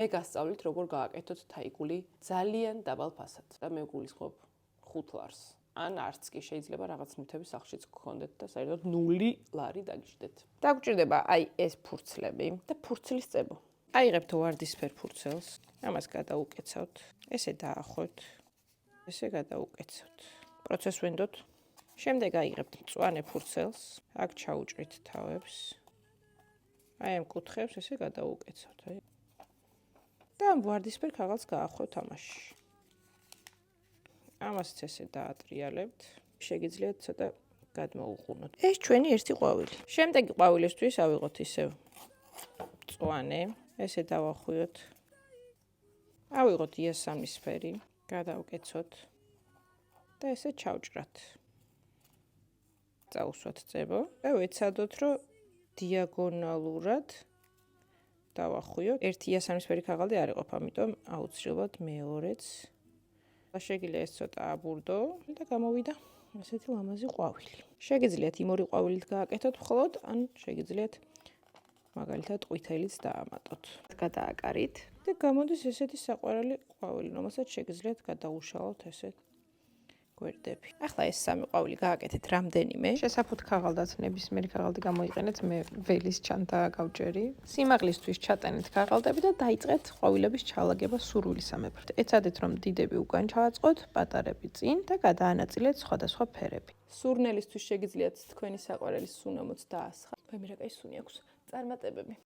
მე გასწავლით როგორ გააკეთოთ თაიგული ძალიან დაბალ ფასად და მე გულისხმობ 5 ლარს. ან არც კი შეიძლება რაღაც ნივთების სახლშიც გქონდეთ და საერთოდ 0 ლარი დაგიждეთ. დაგვჭირდება აი ეს ფურცლები და ფურცლის წებო. აიღებთ ვარდისფერ ფურცელს, ამას გადაუკეცავთ, ესე დაახოთ, ესე გადაუკეცავთ. პროცესს ვენდოთ. შემდეგ აიღებთ მწვანე ფურცელს, აქ ჩაუჭრით თავებს. აი ამ კუთხეებს ესე გადაუკეცავთ, აი. და ამ ვარდისფერ ქაღალდს გაახვევთ ამაში. ამასაც ესე დაატრიალებთ. შეგიძლიათ ცოტა გადმოუყუნოთ. ეს ჩვენი ერთი ყვავილი. შემდეგი ყვავილისთვის ავიღოთ ისევ მწვანე, ესე დავახვიოთ. ავიღოთ იასამნისფერი, გადავკეცოთ და ესე ჩავჭრათ. წაუსვათ წებო და ვეცადოთ, რომ დიაგონალურად დავახვიოთ. ერთი იასამნისფერი ქაღალდი არ იყოფ, ამიტომ აუცილებლად მეორეც. შეგიძლია ეს ცოტა აბურდო და გამოვიდა ესეთი ლამაზი ყვავილი. შეგიძლიათ იმ ორი ყვავილით გააკეთოთ მხოლოდ, ან შეგიძლიათ მაგალითად ყვითელიც დაამატოთ. გადააკარით და გამოდის ესეთი საყვარელი ყვავილი, რომელსაც შეგიძლიათ გადაუშალოთ ესე გვერდები. ახლა ეს სამი ყვავილი გააკეთეთ რამდენიმე. შესაფუთ ქაღალდად ნებისმიერი ქაღალდი გამოიყენეთ, მე ველის ჩანთა გავჭერი. სიმაღლისთვის ჩატანეთ ქაღალდები და დაიწყეთ ყვავილების ჩალაგება სურვილისამებრ. ეცადეთ რომ დიდები უკან ჩააწყოთ, პატარები წინ და გადაანაწილეთ სხვადასხვა ფერები. სურნელისთვის შეგიძლიათ თქვენი საყვარელი სუნამოც დაასხა. მე მერე კაი სუნი აქვს. წარმატებები.